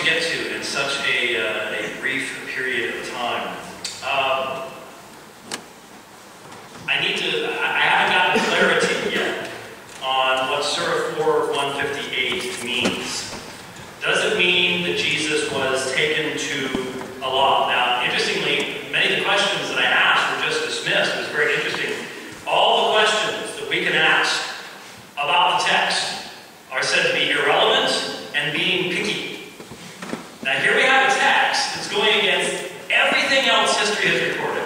get to in such a brief period of time. I haven't gotten clarity yet on what Surah 4:158 means. Does it mean that Jesus was taken to Allah? Now, interestingly, many of the questions that I asked were just dismissed. It was very interesting. All the questions that we can ask about the text are said to be irrelevant and being picky. Now, here we have a text that's going against everything else history has recorded.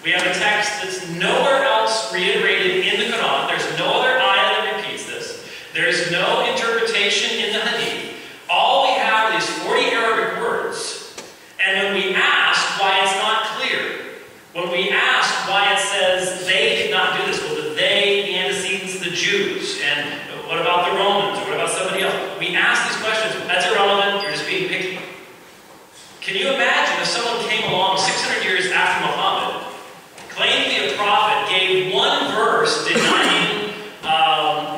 We have a text that's nowhere else reiterated in the Quran. There's no other ayah that repeats this. There's no interpretation in the Hadith. All we have are these 40 Arabic words. And when we ask why it's not clear, when we ask why it says they did not do this, well, the they, the antecedents, the Jews, and what about the Romans, or what about somebody else? We ask these questions. That's irrelevant. You're just being picky. Can you imagine if someone came along 600 years after Muhammad, claimed to be a prophet, gave one verse denying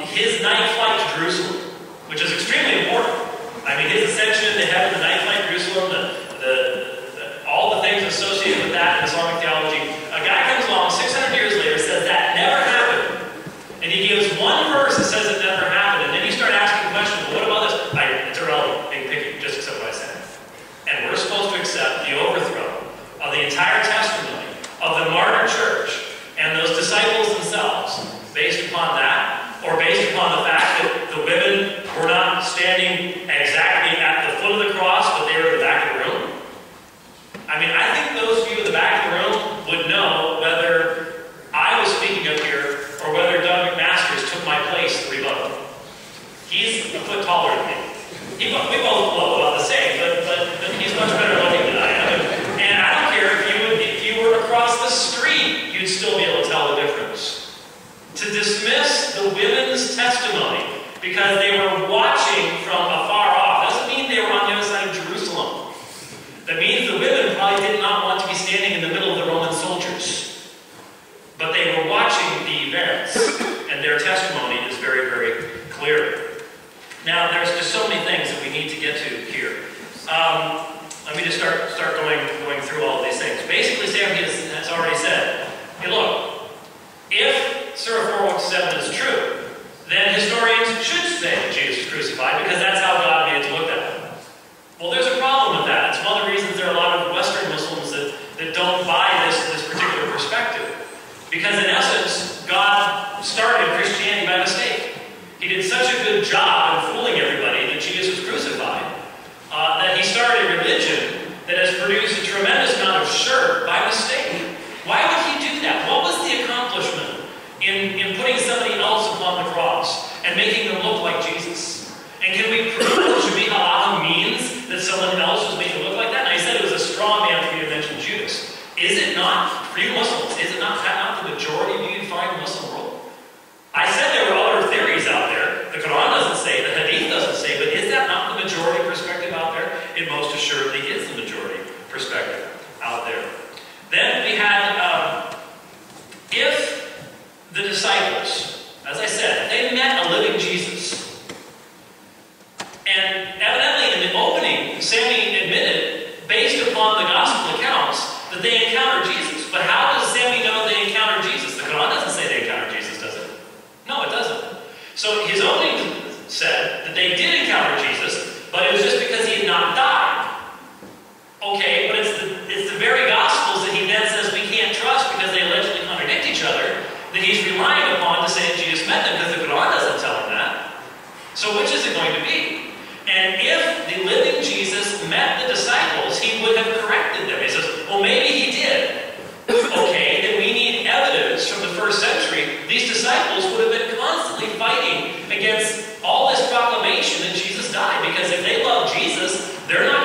his night flight to Jerusalem, which is extremely important. I mean, his ascension to heaven, the night flight to Jerusalem, all the things associated with that in Islamic theology. A guy comes along 600 years later, says that never happened. And he gives one verse that says it never happened. And then you start asking questions, well, what about this? It's irrelevant, being picky, just accept what I said. And we're supposed to accept the overthrow of the entire testimony of the martyr church and those disciples themselves based upon that, or based upon the fact that the women were not standing exactly at the foot of the cross, but they were at the back of the room. I mean, I think those of you in the back of the room would know whether I was speaking up here or whether Doug McMasters took my place at the rebuttal. He's a foot taller than me. We both look about the same, but he's much better looking than I am. And I don't care if you were across the street, you'd still be able to tell the difference. To dismiss the women's testimony because they were watching from afar off doesn't mean they were on the other side of Jerusalem. That means the women probably did not want to be standing in the middle of the Roman soldiers. But they were watching the events, and their testimony is very, very clear. Now, there's just so many things that we need to get to here. Let me just start going through all of these things. Basically, Sami has already said, hey, look, if Surah 4:7 is true, then historians should say that Jesus was crucified because that's how God made it to look at him. Well, there's a problem with that. It's one of the reasons there are a lot of Western Muslims that don't buy this particular perspective. Because in essence, God started Christianity by mistake. He did such a good job in fooling everybody that Jesus was crucified, that he started a religion that has produced a tremendous amount of shirk by mistake. Why would he do that? What was the accomplishment in putting somebody else upon the cross and making them look like Jesus? And can we prove that Shabi halacha means that someone else was made to look like that? And I said it was a straw man for you to mention Judas. Is it not, for you Muslims, is it not the majority of you find in the Muslim world? I said there were other theories out there. The Quran doesn't say, the Hadith doesn't say, but is that not the majority perspective out there? It most assuredly is the majority perspective out there. Then we had, if the disciples, as I said, they met a living Jesus. And evidently in the opening, Sami admitted, based upon the gospel accounts, that they encountered Jesus. But how does Sami know they encountered Jesus? The Quran doesn't say they encountered Jesus, does it? No, it doesn't. So his opening said that they did encounter Jesus, but it was just because he had not died. Okay, but it's the very gospels that he then says we can't trust because they allegedly contradict each other, that he's relying upon to say that Jesus met them, because the Quran doesn't tell him that. So which is it going to be? And if the living Jesus met the disciples, he would have corrected them. He says, well, maybe he did. Okay, then we need evidence from the first century. These disciples would have been constantly fighting against all this proclamation that Jesus died, because if they love Jesus, they're not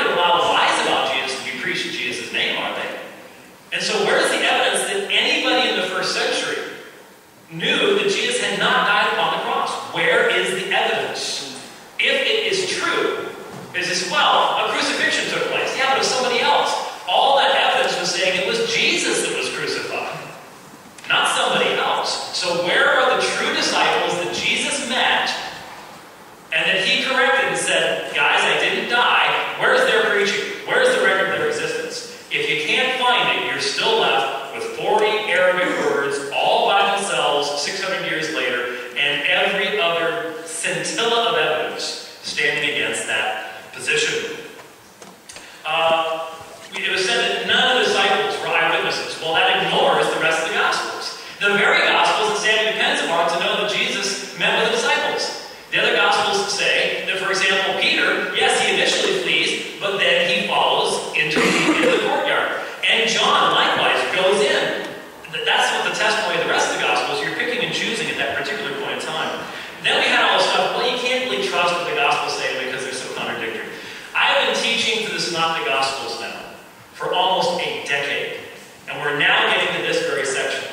The very Gospels that Sammy depends upon to know that Jesus met with the disciples. The other Gospels say that, for example, Peter, yes, he initially flees, but then he follows into the courtyard. And John, likewise, goes in. That's what the testimony of the rest of the Gospels, you're picking and choosing at that particular point in time. Then we had all this stuff, well, you can't really trust what the Gospels say because they're so contradictory. I've been teaching through the Synoptic Gospels now for almost a decade. And we're now getting to this very section.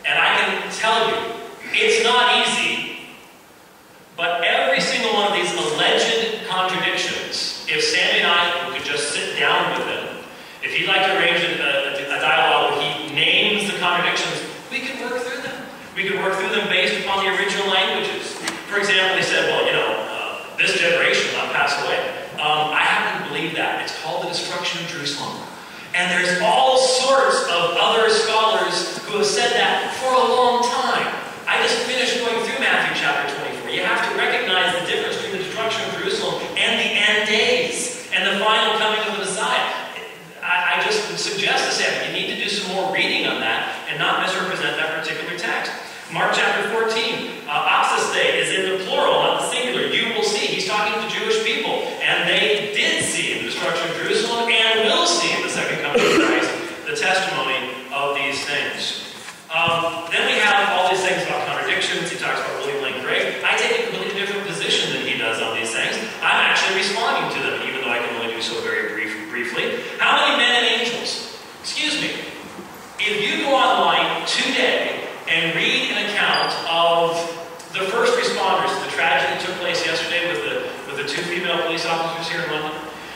And I can tell you, it's not easy, but every single one of these alleged contradictions, if Sammy and I could just sit down with him, if he'd like to arrange a dialogue where he names the contradictions, we could work through them. We could work through them based upon the original languages. For example, he said, well, this generation will not pass away. I happen to believe that. It's called the destruction of Jerusalem. And there's all sorts of other scholars who have said that for a long time. I just finished going through Matthew chapter 24. You have to recognize the difference between the destruction of Jerusalem and the end days and the final coming of the Messiah. I just suggest to Sam, you need to do some more reading on that and not misrepresent that particular text. Mark chapter 14, Oxiste is in the plural, not the singular. You will see. He's talking to Jewish people. And they did see the destruction of Jerusalem and will see the second coming of Christ, the testimony of these things. Then we have all these things about contradictions. He talks about William Lane Craig. I take a completely different position than he does on these things. I'm actually responding to them, even though I can only do so very briefly. How many men and angels? Excuse me. If you go online today and read an account of the first responders to the tragedy that took place yesterday with the two female police officers here in London,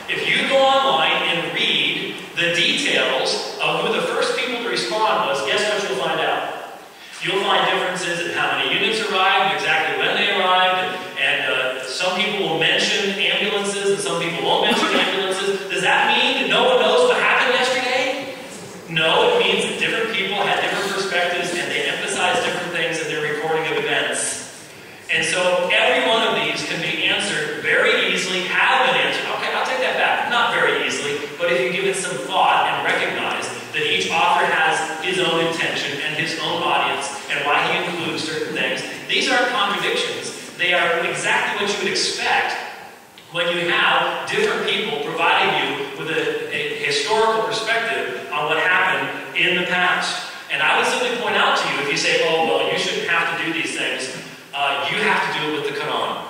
if you go online and read the details of who the first people to respond was, guess what you'll find out? You'll find differences in how many units arrived, exactly when they arrived, and some people will mention ambulances and some people won't mention ambulances. Does that mean that no one knows what happened yesterday? No, it means that different people had different perspectives and they emphasize different things in their reporting of events. And so every one of these can be answered very easily, have been answered. Okay, I'll take that back. Not very easily, but if you give it some thought and recognize that each author has his own intention and his own audience and why he includes certain things, these aren't contradictions. They are exactly what you would expect when you have different people providing you with a historical perspective on what happened in the past. And I would simply point out to you, if you say, oh, well, you shouldn't have to do these things, you have to do it with the Quran.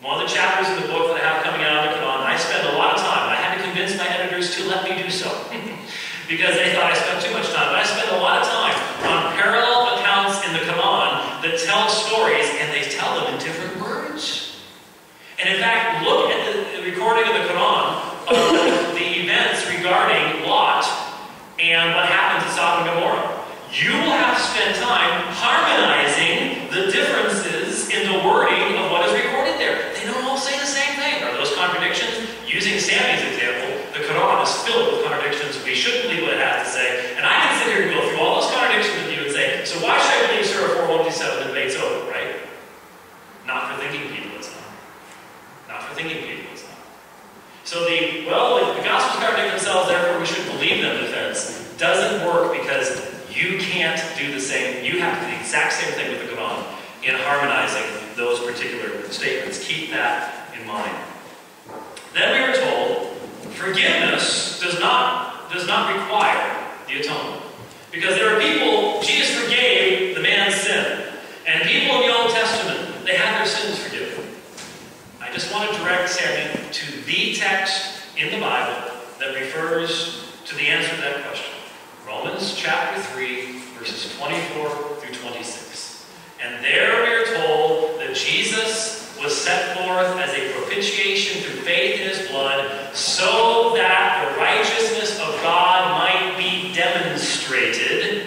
One of the chapters in the book that I have coming out of the Quran, I spend a lot of time. I had to convince my editors to let me do so because they thought I spent too much time. But I spend a lot of time on parallel accounts in the Quran that tell stories, and they tell them in different words. And in fact, look at the recording of the Quran of the events regarding Lot and what happened to Sodom and Gomorrah. You will have to spend time harmonizing the differences in the wording of what is recorded there. They don't all say the same thing. Are those contradictions? Using Sammy's example, the Quran is filled with contradictions. We shouldn't believe what it has to say. And I can sit here and go through all those contradictions with you and say, so why should I believe Surah 4:1-7 and debate's over, right? Not for thinking people, it's not. Not for thinking people, it's not. So the Gospels contradict themselves, therefore we should believe them defense doesn't work because you can't do the same. You have to do the exact same thing with the Quran in harmonizing those particular statements. Keep that in mind. Then we were told forgiveness does not require the atonement. Because there are people, Jesus forgave the man's sin. And people in the Old Testament, they had their sins forgiven. I just want to direct Sammy to the text in the Bible that refers to the answer to that question. Romans chapter 3, verses 24 through 26. And there we are told that Jesus was set forth as a propitiation through faith in his blood, so that the righteousness of God might be demonstrated,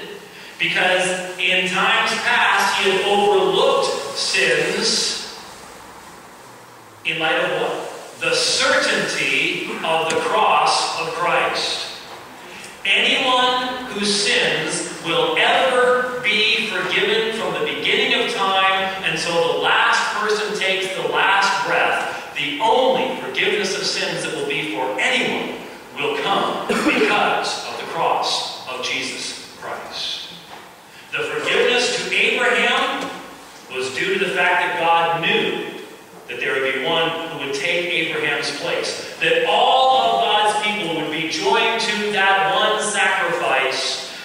because in times past he had overlooked sins in light of what? The certainty of the cross of Christ. Anyone whose sins will ever be forgiven from the beginning of time until the last person takes the last breath, the only forgiveness of sins that will be for anyone will come because of the cross of Jesus Christ.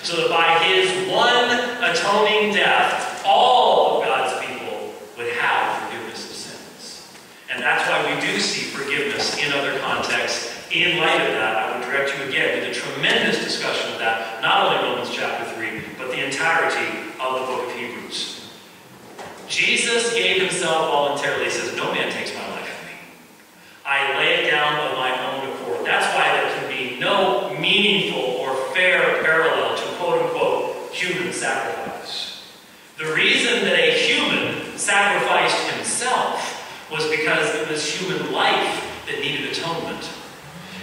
so that by his one atoning death, all of God's people would have forgiveness of sins. And that's why we do see forgiveness in other contexts. In light of that, I would direct you again to the tremendous discussion of that, not only Romans chapter 3, but the entirety of the book of Hebrews. Jesus gave himself voluntarily. He says, no man takes my life from me. I lay it down of my own accord. That's why there can be no meaningful or fair parallel to quote-unquote human sacrifice. The reason that a human sacrificed himself was because it was human life that needed atonement.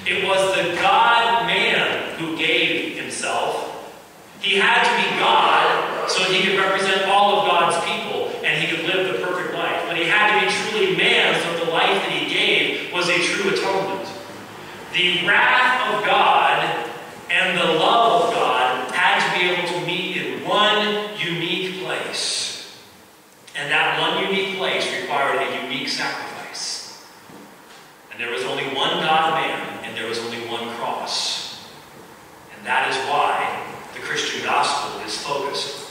It was the God-man who gave himself. He had to be God so that he could represent all of God's people and he could live the perfect life. But he had to be truly man so that the life that he gave was a true atonement. The wrath of God and the love of God had to be able to meet in one unique place. And that one unique place required a unique sacrifice. And there was only one God-man, and there was only one cross. And that is why the Christian gospel is focused